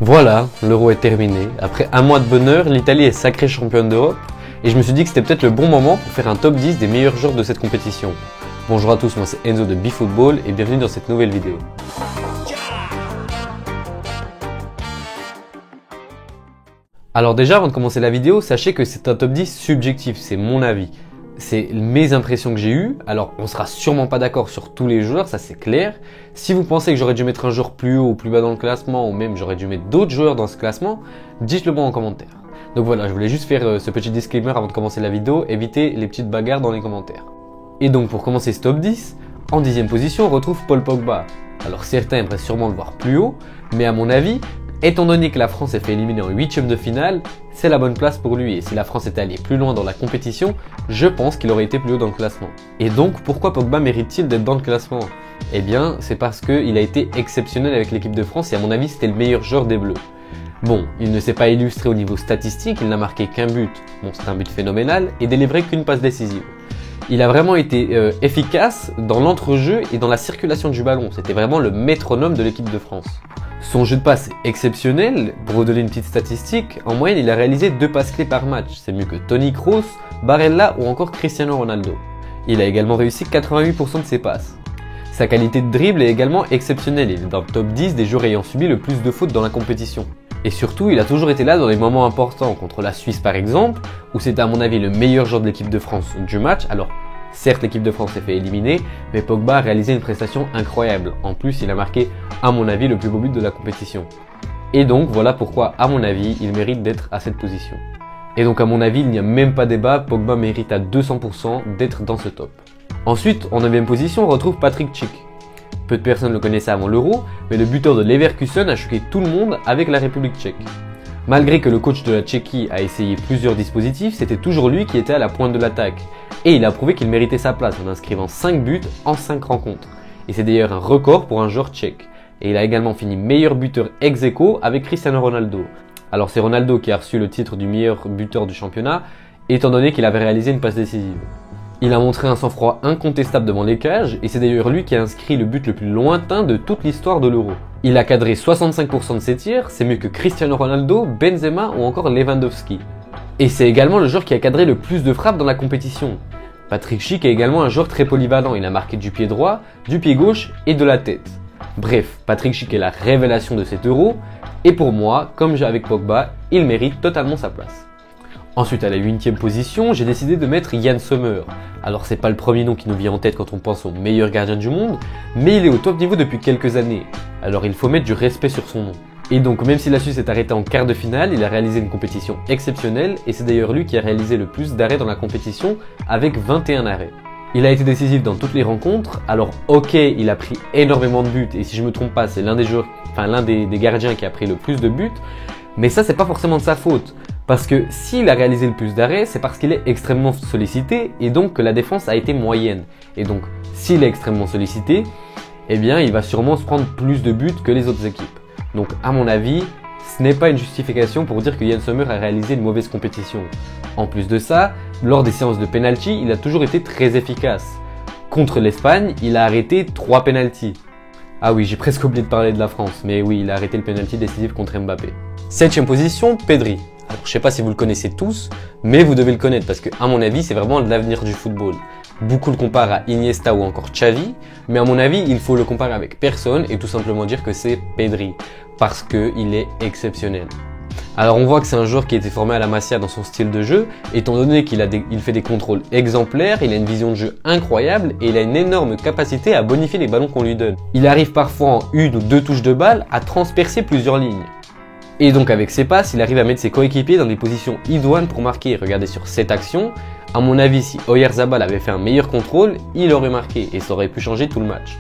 Voilà, l'Euro est terminé. Après un mois de bonheur, l'Italie est sacrée championne d'Europe et je me suis dit que c'était peut-être le bon moment pour faire un top 10 des meilleurs joueurs de cette compétition. Bonjour à tous, moi c'est Enzo de BeFootball et bienvenue dans cette nouvelle vidéo. Alors déjà, avant de commencer la vidéo, sachez que c'est un top 10 subjectif, c'est mon avis. C'est mes impressions que j'ai eues, alors on sera sûrement pas d'accord sur tous les joueurs, ça c'est clair. Si vous pensez que j'aurais dû mettre un joueur plus haut ou plus bas dans le classement, ou même j'aurais dû mettre d'autres joueurs dans ce classement, dites-le moi en commentaire. Donc voilà, je voulais juste faire ce petit disclaimer avant de commencer la vidéo, éviter les petites bagarres dans les commentaires. Et donc pour commencer ce top 10, en 10e position on retrouve Paul Pogba. Alors certains aimeraient sûrement le voir plus haut, mais à mon avis, étant donné que la France est fait éliminer en 8e de finale, c'est la bonne place pour lui et si la France était allée plus loin dans la compétition, je pense qu'il aurait été plus haut dans le classement. Et donc pourquoi Pogba mérite-t-il d'être dans le classement? Eh bien c'est parce qu'il a été exceptionnel avec l'équipe de France et à mon avis c'était le meilleur joueur des Bleus. Bon, il ne s'est pas illustré au niveau statistique, il n'a marqué qu'un but, bon c'est un but phénoménal, et délivré qu'une passe décisive. Il a vraiment été efficace dans l'entrejeu et dans la circulation du ballon, c'était vraiment le métronome de l'équipe de France. Son jeu de passe est exceptionnel, pour vous donner une petite statistique, en moyenne il a réalisé 2 passes clés par match, c'est mieux que Toni Kroos, Barella ou encore Cristiano Ronaldo. Il a également réussi 88% de ses passes. Sa qualité de dribble est également exceptionnelle, il est dans le top 10 des joueurs ayant subi le plus de fautes dans la compétition. Et surtout, il a toujours été là dans les moments importants, contre la Suisse par exemple, où c'était à mon avis le meilleur joueur de l'équipe de France du match, alors certes, l'équipe de France s'est fait éliminer, mais Pogba a réalisé une prestation incroyable. En plus, il a marqué, à mon avis, le plus beau but de la compétition. Et donc, voilà pourquoi, à mon avis, il mérite d'être à cette position. Et donc, à mon avis, il n'y a même pas débat, Pogba mérite à 200% d'être dans ce top. Ensuite, en 9e position, on retrouve Patrick Schick. Peu de personnes le connaissaient avant l'Euro, mais le buteur de Leverkusen a choqué tout le monde avec la République tchèque. Malgré que le coach de la Tchéquie a essayé plusieurs dispositifs, c'était toujours lui qui était à la pointe de l'attaque. Et il a prouvé qu'il méritait sa place en inscrivant 5 buts en 5 rencontres. Et c'est d'ailleurs un record pour un joueur tchèque. Et il a également fini meilleur buteur ex aequo avec Cristiano Ronaldo. Alors c'est Ronaldo qui a reçu le titre du meilleur buteur du championnat, étant donné qu'il avait réalisé une passe décisive. Il a montré un sang-froid incontestable devant les cages, et c'est d'ailleurs lui qui a inscrit le but le plus lointain de toute l'histoire de l'Euro. Il a cadré 65% de ses tirs, c'est mieux que Cristiano Ronaldo, Benzema ou encore Lewandowski. Et c'est également le joueur qui a cadré le plus de frappes dans la compétition. Patrick Schick est également un joueur très polyvalent, il a marqué du pied droit, du pied gauche et de la tête. Bref, Patrick Schick est la révélation de cet Euro, et pour moi, comme j'ai avec Pogba, il mérite totalement sa place. Ensuite, à la 8e position, j'ai décidé de mettre Yann Sommer. Alors c'est pas le premier nom qui nous vient en tête quand on pense au meilleur gardien du monde, mais il est au top niveau depuis quelques années. Alors il faut mettre du respect sur son nom. Et donc même si la Suisse est arrêtée en quart de finale, il a réalisé une compétition exceptionnelle et c'est d'ailleurs lui qui a réalisé le plus d'arrêts dans la compétition avec 21 arrêts. Il a été décisif dans toutes les rencontres, alors ok, il a pris énormément de buts et si je me trompe pas, c'est l'un des gardiens qui a pris le plus de buts, mais ça c'est pas forcément de sa faute. Parce que s'il a réalisé le plus d'arrêts, c'est parce qu'il est extrêmement sollicité et donc que la défense a été moyenne. Et donc, s'il est extrêmement sollicité, eh bien, il va sûrement se prendre plus de buts que les autres équipes. Donc, à mon avis, ce n'est pas une justification pour dire que Yann Sommer a réalisé une mauvaise compétition. En plus de ça, lors des séances de penalty, il a toujours été très efficace. Contre l'Espagne, il a arrêté 3 penaltys. Ah oui, j'ai presque oublié de parler de la France, mais oui, il a arrêté le penalty décisif contre Mbappé. 7e position, Pedri. Alors, je sais pas si vous le connaissez tous, mais vous devez le connaître parce que, à mon avis, c'est vraiment l'avenir du football. Beaucoup le comparent à Iniesta ou encore Xavi, mais à mon avis, il faut le comparer avec personne et tout simplement dire que c'est Pedri parce qu'il est exceptionnel. Alors, on voit que c'est un joueur qui a été formé à la Masia dans son style de jeu, étant donné qu'il fait des contrôles exemplaires, il a une vision de jeu incroyable et il a une énorme capacité à bonifier les ballons qu'on lui donne. Il arrive parfois en 1 ou 2 touches de balle à transpercer plusieurs lignes. Et donc avec ses passes, il arrive à mettre ses coéquipiers dans des positions idoines pour marquer. Regardez sur cette action, à mon avis si Oyarzabal avait fait un meilleur contrôle, il aurait marqué et ça aurait pu changer tout le match.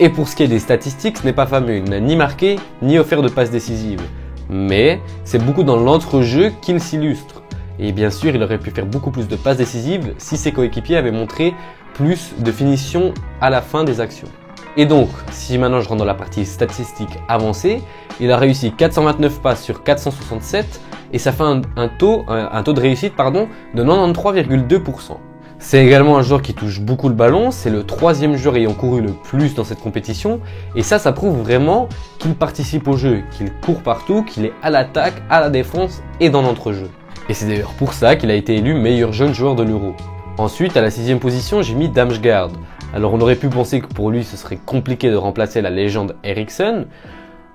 Et pour ce qui est des statistiques, ce n'est pas fameux, il n'a ni marqué ni offert de passes décisives. Mais c'est beaucoup dans l'entrejeu qu'il s'illustre. Et bien sûr, il aurait pu faire beaucoup plus de passes décisives si ses coéquipiers avaient montré plus de finition à la fin des actions. Et donc, si maintenant je rentre dans la partie statistique avancée, il a réussi 429 passes sur 467 et ça fait un taux de réussite de 93,2%. C'est également un joueur qui touche beaucoup le ballon, c'est le 3e joueur ayant couru le plus dans cette compétition, et ça prouve vraiment qu'il participe au jeu, qu'il court partout, qu'il est à l'attaque, à la défense et dans l'entrejeu. Et c'est d'ailleurs pour ça qu'il a été élu meilleur jeune joueur de l'Euro. Ensuite, à la 6e position, j'ai mis Damsgaard. Alors on aurait pu penser que pour lui ce serait compliqué de remplacer la légende Eriksen,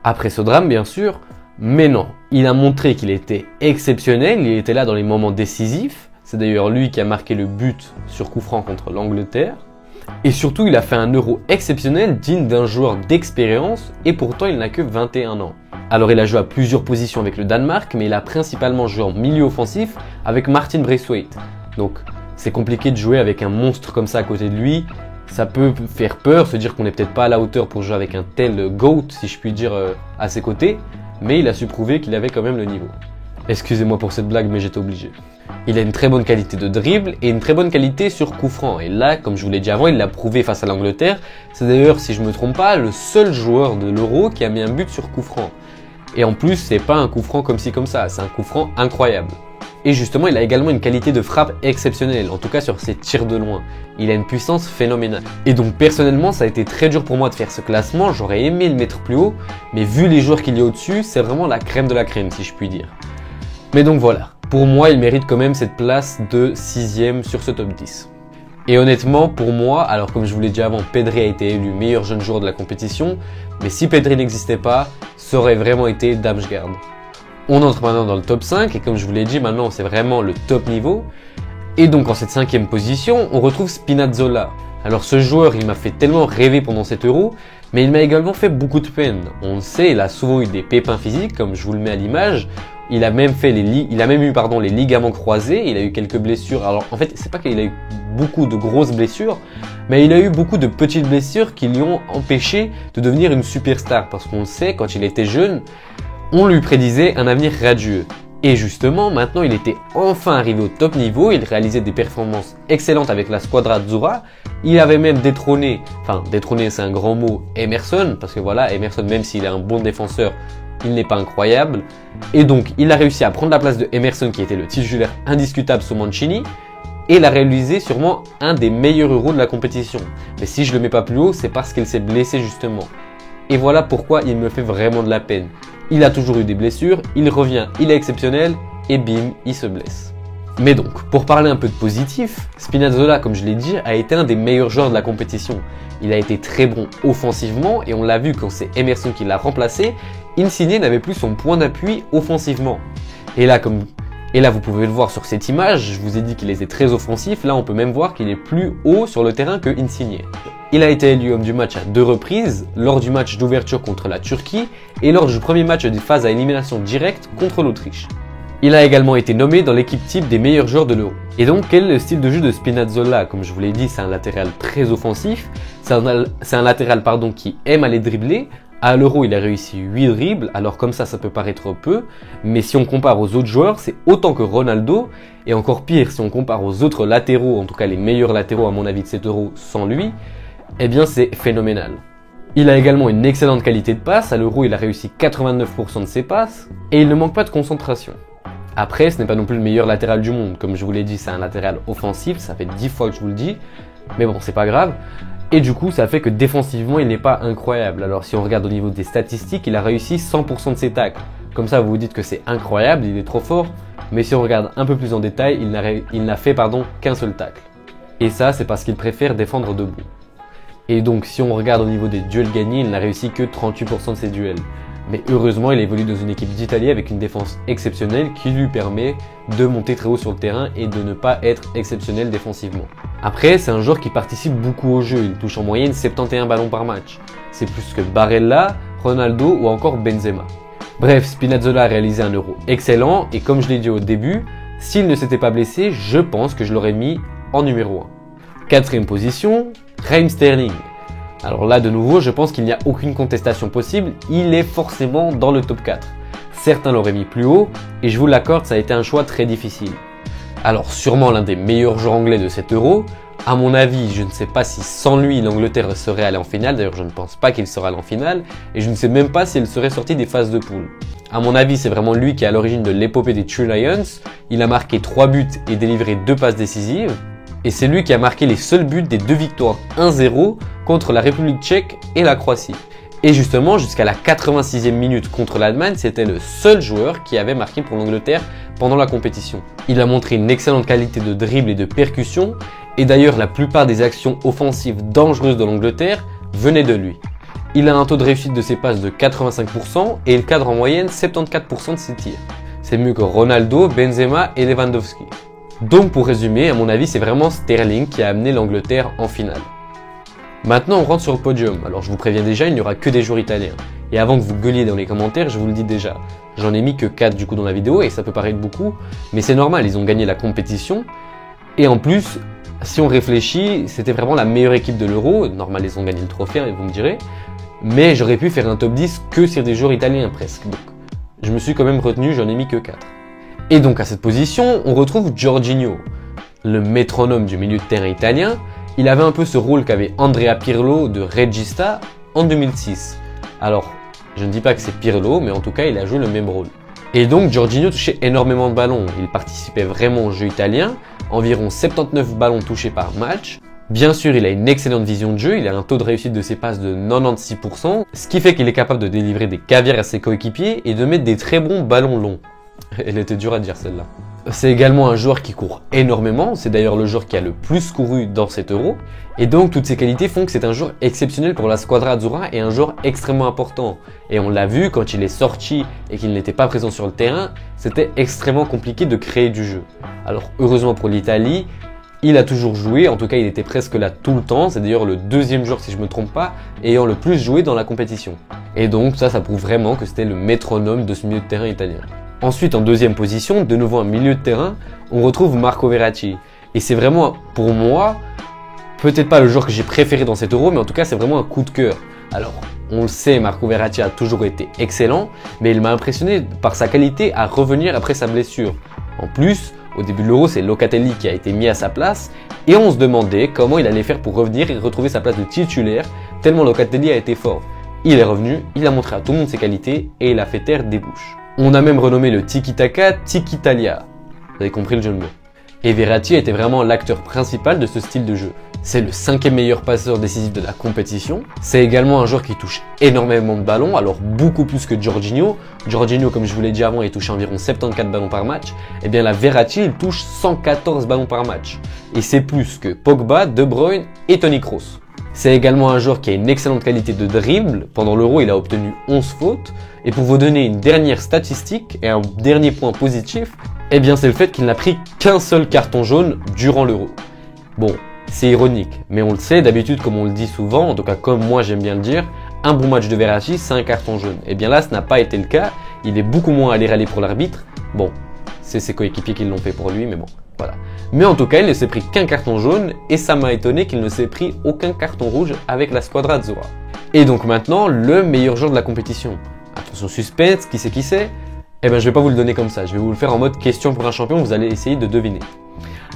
après ce drame bien sûr, mais non, il a montré qu'il était exceptionnel, il était là dans les moments décisifs. C'est d'ailleurs lui qui a marqué le but sur coup franc contre l'Angleterre. Et surtout, il a fait un Euro exceptionnel digne d'un joueur d'expérience et pourtant il n'a que 21 ans. Alors il a joué à plusieurs positions avec le Danemark, mais il a principalement joué en milieu offensif avec Martin Braithwaite. Donc c'est compliqué de jouer avec un monstre comme ça à côté de lui. Ça peut faire peur, se dire qu'on n'est peut-être pas à la hauteur pour jouer avec un tel GOAT, si je puis dire, à ses côtés. Mais il a su prouver qu'il avait quand même le niveau. Excusez-moi pour cette blague, mais j'étais obligé. Il a une très bonne qualité de dribble et une très bonne qualité sur coup franc. Et là, comme je vous l'ai dit avant, il l'a prouvé face à l'Angleterre. C'est d'ailleurs, si je ne me trompe pas, le seul joueur de l'Euro qui a mis un but sur coup franc. Et en plus, c'est pas un coup franc comme ci comme ça, c'est un coup franc incroyable. Et justement, il a également une qualité de frappe exceptionnelle, en tout cas sur ses tirs de loin. Il a une puissance phénoménale. Et donc personnellement, ça a été très dur pour moi de faire ce classement, j'aurais aimé le mettre plus haut, mais vu les joueurs qu'il y a au-dessus, c'est vraiment la crème de la crème, si je puis dire. Mais donc voilà, pour moi, il mérite quand même cette place de 6e sur ce top 10. Et honnêtement, pour moi, alors comme je vous l'ai dit avant, Pedri a été élu meilleur jeune joueur de la compétition, mais si Pedri n'existait pas, ça aurait vraiment été Damsgaard. On entre maintenant dans le top 5 et comme je vous l'ai dit, maintenant c'est vraiment le top niveau. Et donc en cette 5e position, on retrouve Spinazzola. Alors ce joueur, il m'a fait tellement rêver pendant cet Euro, mais il m'a également fait beaucoup de peine. On le sait, il a souvent eu des pépins physiques, comme je vous le mets à l'image. Il a même eu les ligaments croisés, il a eu quelques blessures. Alors en fait, c'est pas qu'il a eu beaucoup de grosses blessures, mais il a eu beaucoup de petites blessures qui lui ont empêché de devenir une superstar. Parce qu'on le sait, quand il était jeune, on lui prédisait un avenir radieux. Et justement, maintenant il était enfin arrivé au top niveau, il réalisait des performances excellentes avec la Squadra Azzurra. Il avait même détrôné c'est un grand mot, Emerson, parce que voilà, Emerson, même s'il est un bon défenseur, il n'est pas incroyable. Et donc il a réussi à prendre la place de Emerson qui était le titulaire indiscutable sous Mancini. Et il a réalisé sûrement un des meilleurs Euros de la compétition. Mais si je le mets pas plus haut, c'est parce qu'il s'est blessé justement. Et voilà pourquoi il me fait vraiment de la peine. Il a toujours eu des blessures, il revient, il est exceptionnel, et bim, il se blesse. Mais donc, pour parler un peu de positif, Spinazzola, comme je l'ai dit, a été un des meilleurs joueurs de la compétition. Il a été très bon offensivement, et on l'a vu quand c'est Emerson qui l'a remplacé, Insigne n'avait plus son point d'appui offensivement. Et là, vous pouvez le voir sur cette image, je vous ai dit qu'il était très offensif, là on peut même voir qu'il est plus haut sur le terrain que Insigne. Il a été élu homme du match à 2 reprises, lors du match d'ouverture contre la Turquie et lors du premier match des phases à élimination directe contre l'Autriche. Il a également été nommé dans l'équipe type des meilleurs joueurs de l'Euro. Et donc, quel est le style de jeu de Spinazzola? Comme je vous l'ai dit, c'est un latéral très offensif, c'est un latéral qui aime aller dribbler. À l'Euro, il a réussi 8 dribbles, alors comme ça peut paraître peu, mais si on compare aux autres joueurs, c'est autant que Ronaldo, et encore pire, si on compare aux autres latéraux, en tout cas les meilleurs latéraux à mon avis de cet Euro sans lui, eh bien c'est phénoménal. Il a également une excellente qualité de passe, à l'Euro il a réussi 89% de ses passes, et il ne manque pas de concentration. Après, ce n'est pas non plus le meilleur latéral du monde, comme je vous l'ai dit, c'est un latéral offensif, ça fait 10 fois que je vous le dis, mais bon, c'est pas grave. Et du coup, ça fait que défensivement, il n'est pas incroyable. Alors si on regarde au niveau des statistiques, il a réussi 100% de ses tacles. Comme ça, vous vous dites que c'est incroyable, il est trop fort, mais si on regarde un peu plus en détail, il n'a fait qu'un seul tacle. Et ça, c'est parce qu'il préfère défendre debout. Et donc, si on regarde au niveau des duels gagnés, il n'a réussi que 38% de ses duels. Mais heureusement, il évolue dans une équipe d'Italie avec une défense exceptionnelle qui lui permet de monter très haut sur le terrain et de ne pas être exceptionnel défensivement. Après, c'est un joueur qui participe beaucoup au jeu, il touche en moyenne 71 ballons par match. C'est plus que Barella, Ronaldo ou encore Benzema. Bref, Spinazzola a réalisé un Euro excellent et comme je l'ai dit au début, s'il ne s'était pas blessé, je pense que je l'aurais mis en numéro 1. 4e position, Raheem Sterling. Alors là, de nouveau, je pense qu'il n'y a aucune contestation possible, il est forcément dans le top 4. Certains l'auraient mis plus haut, et je vous l'accorde, ça a été un choix très difficile. Alors sûrement l'un des meilleurs joueurs anglais de cet Euro, à mon avis, je ne sais pas si sans lui l'Angleterre serait allée en finale, d'ailleurs je ne pense pas qu'il serait allé en finale, et je ne sais même pas si elle serait sortie des phases de poule. À mon avis, c'est vraiment lui qui est à l'origine de l'épopée des Three Lions, il a marqué 3 buts et délivré 2 passes décisives, Et c'est lui qui a marqué les seuls buts des 2 victoires 1-0 contre la République tchèque et la Croatie. Et justement, jusqu'à la 86e minute contre l'Allemagne, c'était le seul joueur qui avait marqué pour l'Angleterre pendant la compétition. Il a montré une excellente qualité de dribble et de percussion, et d'ailleurs la plupart des actions offensives dangereuses de l'Angleterre venaient de lui. Il a un taux de réussite de ses passes de 85% et il cadre en moyenne 74% de ses tirs. C'est mieux que Ronaldo, Benzema et Lewandowski. Donc pour résumer, à mon avis, c'est vraiment Sterling qui a amené l'Angleterre en finale. Maintenant, on rentre sur le podium. Alors je vous préviens déjà, il n'y aura que des joueurs italiens. Et avant que vous gueuliez dans les commentaires, je vous le dis déjà. J'en ai mis que 4 du coup dans la vidéo et ça peut paraître beaucoup, mais c'est normal, ils ont gagné la compétition. Et en plus, si on réfléchit, c'était vraiment la meilleure équipe de l'Euro. Normal, ils ont gagné le trophée, vous me direz. Mais j'aurais pu faire un top 10 que sur des joueurs italiens presque. Donc je me suis quand même retenu, j'en ai mis que 4. Et donc à cette position, on retrouve Jorginho, le métronome du milieu de terrain italien. Il avait un peu ce rôle qu'avait Andrea Pirlo de Regista en 2006. Alors, je ne dis pas que c'est Pirlo, mais en tout cas, il a joué le même rôle. Et donc, Jorginho touchait énormément de ballons. Il participait vraiment au jeu italien, environ 79 ballons touchés par match. Bien sûr, il a une excellente vision de jeu, il a un taux de réussite de ses passes de 96%, ce qui fait qu'il est capable de délivrer des caviars à ses coéquipiers et de mettre des très bons ballons longs. Elle était dure à dire celle-là. C'est également un joueur qui court énormément, c'est d'ailleurs le joueur qui a le plus couru dans cet Euro. Et donc toutes ces qualités font que c'est un joueur exceptionnel pour la Squadra Azzurra et un joueur extrêmement important. Et on l'a vu quand il est sorti et qu'il n'était pas présent sur le terrain, c'était extrêmement compliqué de créer du jeu. Alors heureusement pour l'Italie, il a toujours joué, en tout cas il était presque là tout le temps, c'est d'ailleurs le deuxième joueur si je ne me trompe pas, ayant le plus joué dans la compétition. Et donc ça prouve vraiment que c'était le métronome de ce milieu de terrain italien. Ensuite, en deuxième position, de nouveau un milieu de terrain, on retrouve Marco Verratti. Et c'est vraiment, pour moi, peut-être pas le joueur que j'ai préféré dans cet Euro, mais en tout cas, c'est vraiment un coup de cœur. Alors, on le sait, Marco Verratti a toujours été excellent, mais il m'a impressionné par sa qualité à revenir après sa blessure. En plus, au début de l'Euro, c'est Locatelli qui a été mis à sa place, et on se demandait comment il allait faire pour revenir et retrouver sa place de titulaire, tellement Locatelli a été fort. Il est revenu, il a montré à tout le monde ses qualités, et il a fait taire des bouches. On a même renommé le Tiki-Taka Tiki-Talia. Vous avez compris le jeu de mots. Et Verratti était vraiment l'acteur principal de ce style de jeu. C'est le 5e meilleur passeur décisif de la compétition. C'est également un joueur qui touche énormément de ballons, alors beaucoup plus que Jorginho. Jorginho, comme je vous l'ai dit avant, il touche environ 74 ballons par match. Et bien là, Verratti, il touche 114 ballons par match. Et c'est plus que Pogba, De Bruyne et Toni Kroos. C'est également un joueur qui a une excellente qualité de dribble. Pendant l'Euro, il a obtenu 11 fautes. Et pour vous donner une dernière statistique et un dernier point positif, eh bien c'est le fait qu'il n'a pris qu'un seul carton jaune durant l'Euro. Bon, c'est ironique, mais on le sait, d'habitude comme on le dit souvent, en tout cas comme moi j'aime bien le dire, un bon match de Verratti, c'est un carton jaune. Et bien là, ce n'a pas été le cas, il est beaucoup moins allé râler pour l'arbitre. Bon, c'est ses coéquipiers qui l'ont fait pour lui, mais bon, voilà. Mais en tout cas, il ne s'est pris qu'un carton jaune, et ça m'a étonné qu'il ne s'est pris aucun carton rouge avec la Squadra Azzurra. Et donc maintenant, le meilleur joueur de la compétition. Attention suspense, qui c'est? Eh ben je vais pas vous le donner comme ça, je vais vous le faire en mode question pour un champion, vous allez essayer de deviner.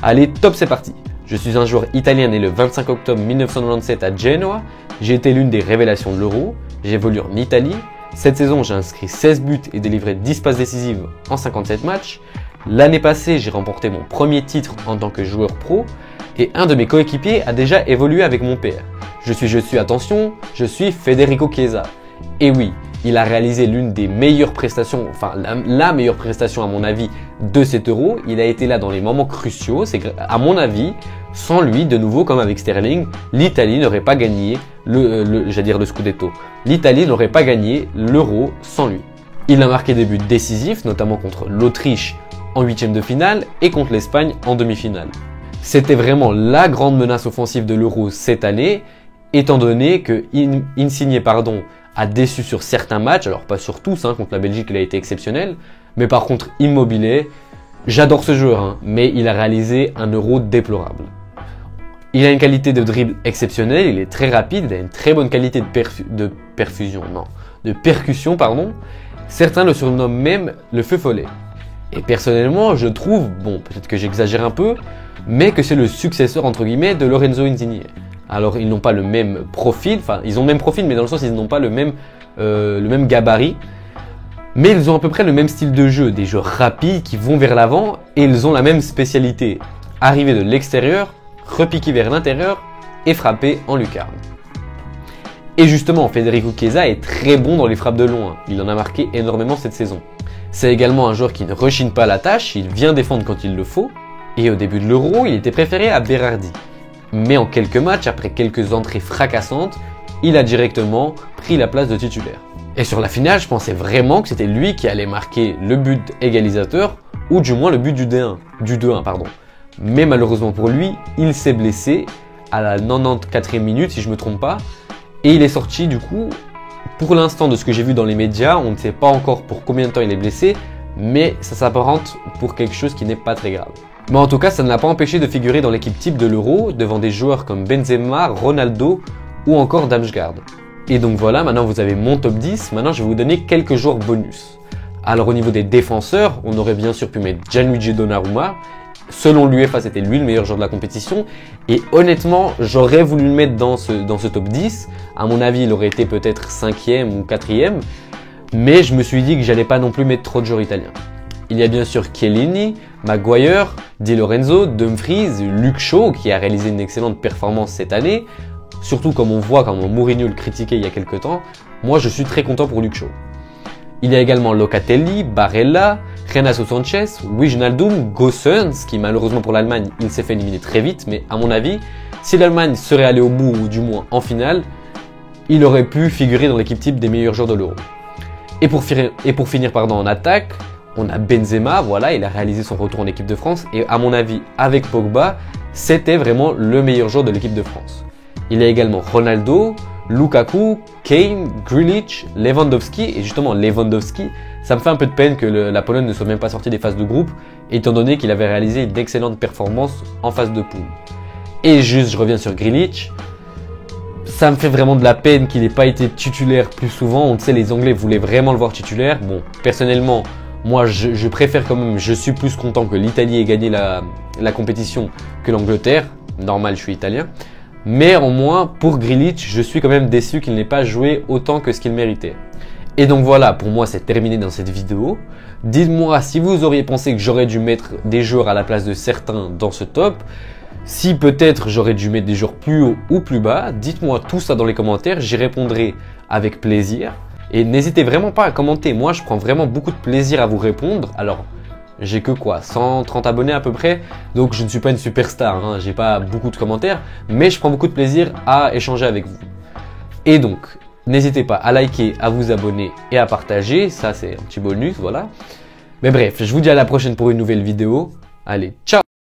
Allez, top, c'est parti. Je suis un joueur italien né le 25 octobre 1997 à Genoa, j'ai été l'une des révélations de l'Euro, j'ai évolué en Italie, cette saison j'ai inscrit 16 buts et délivré 10 passes décisives en 57 matchs, l'année passée j'ai remporté mon premier titre en tant que joueur pro, et un de mes coéquipiers a déjà évolué avec mon père. Je suis Federico Chiesa. Et oui, il a réalisé l'une des meilleures prestations, enfin la meilleure prestation à mon avis de cet Euro. Il a été là dans les moments cruciaux. C'est à mon avis, sans lui, de nouveau comme avec Sterling, l'Italie n'aurait pas gagné le Scudetto. L'Italie n'aurait pas gagné l'Euro sans lui. Il a marqué des buts décisifs, notamment contre l'Autriche en 8e de finale et contre l'Espagne en demi-finale. C'était vraiment la grande menace offensive de l'Euro cette année, étant donné que Insigne a déçu sur certains matchs, alors pas sur tous, contre la Belgique il a été exceptionnel, mais par contre Immobile, j'adore ce joueur, mais il a réalisé un Euro déplorable. Il a une qualité de dribble exceptionnelle, il est très rapide, il a une très bonne qualité de percussion. Certains le surnomment même le feu follet. Et personnellement, je trouve, bon peut-être que j'exagère un peu, mais que c'est le successeur entre guillemets de Lorenzo Insigne. Alors ils n'ont pas le même profil, enfin ils ont le même profil mais dans le sens ils n'ont pas le même gabarit. Mais ils ont à peu près le même style de jeu, des joueurs rapides qui vont vers l'avant et ils ont la même spécialité. Arriver de l'extérieur, repiquer vers l'intérieur et frapper en lucarne. Et justement, Federico Chiesa est très bon dans les frappes de loin. Il en a marqué énormément cette saison. C'est également un joueur qui ne rechigne pas la tâche, il vient défendre quand il le faut. Et au début de l'Euro, il était préféré à Berardi. Mais en quelques matchs, après quelques entrées fracassantes, il a directement pris la place de titulaire. Et sur la finale, je pensais vraiment que c'était lui qui allait marquer le but égalisateur, ou du moins le but du 2-1, pardon. Mais malheureusement pour lui, il s'est blessé à la 94e minute, si je ne me trompe pas, et il est sorti du coup. Pour l'instant, de ce que j'ai vu dans les médias, on ne sait pas encore pour combien de temps il est blessé, mais ça s'apparente pour quelque chose qui n'est pas très grave. Mais en tout cas, ça ne l'a pas empêché de figurer dans l'équipe type de l'Euro, devant des joueurs comme Benzema, Ronaldo ou encore Damsgaard. Et donc voilà, maintenant vous avez mon top 10, maintenant je vais vous donner quelques joueurs bonus. Alors au niveau des défenseurs, on aurait bien sûr pu mettre Gianluigi Donnarumma. Selon l'UEFA, c'était lui le meilleur joueur de la compétition. Et honnêtement, j'aurais voulu le mettre dans ce top 10. À mon avis, il aurait été peut-être 5e ou 4e. Mais je me suis dit que j'allais pas non plus mettre trop de joueurs italiens. Il y a bien sûr Chiellini, Maguire, Di Lorenzo, Dumfries, Luke Shaw qui a réalisé une excellente performance cette année. Surtout comme on voit quand Mourinho le critiquait il y a quelques temps, moi je suis très content pour Luke Shaw. Il y a également Locatelli, Barella, Renato Sanchez, Wijnaldum, Gosens, qui malheureusement pour l'Allemagne, il s'est fait éliminer très vite, mais à mon avis, si l'Allemagne serait allée au bout ou du moins en finale, il aurait pu figurer dans l'équipe type des meilleurs joueurs de l'Euro. Et pour finir en attaque, on a Benzema, voilà, il a réalisé son retour en équipe de France, et à mon avis, avec Pogba, c'était vraiment le meilleur joueur de l'équipe de France. Il y a également Ronaldo, Lukaku, Kane, Grealish, Lewandowski. Et justement, Lewandowski, ça me fait un peu de peine que la Pologne ne soit même pas sortie des phases de groupe, étant donné qu'il avait réalisé une excellente performance en phase de poule. Et juste, je reviens sur Grealish. Ça me fait vraiment de la peine qu'il n'ait pas été titulaire plus souvent. On le sait, les Anglais voulaient vraiment le voir titulaire. Bon, personnellement, moi, je préfère quand même, je suis plus content que l'Italie ait gagné la compétition que l'Angleterre. Normal, je suis italien. Mais au moins, pour Grealish, je suis quand même déçu qu'il n'ait pas joué autant que ce qu'il méritait. Et donc voilà, pour moi, c'est terminé dans cette vidéo. Dites-moi si vous auriez pensé que j'aurais dû mettre des joueurs à la place de certains dans ce top. Si peut-être j'aurais dû mettre des joueurs plus haut ou plus bas. Dites-moi tout ça dans les commentaires, j'y répondrai avec plaisir. Et n'hésitez vraiment pas à commenter, moi je prends vraiment beaucoup de plaisir à vous répondre. Alors, j'ai que quoi, 130 abonnés à peu près, donc je ne suis pas une superstar, hein. J'ai pas beaucoup de commentaires, mais je prends beaucoup de plaisir à échanger avec vous. Et donc, n'hésitez pas à liker, à vous abonner et à partager, ça c'est un petit bonus, voilà. Mais bref, je vous dis à la prochaine pour une nouvelle vidéo. Allez, ciao!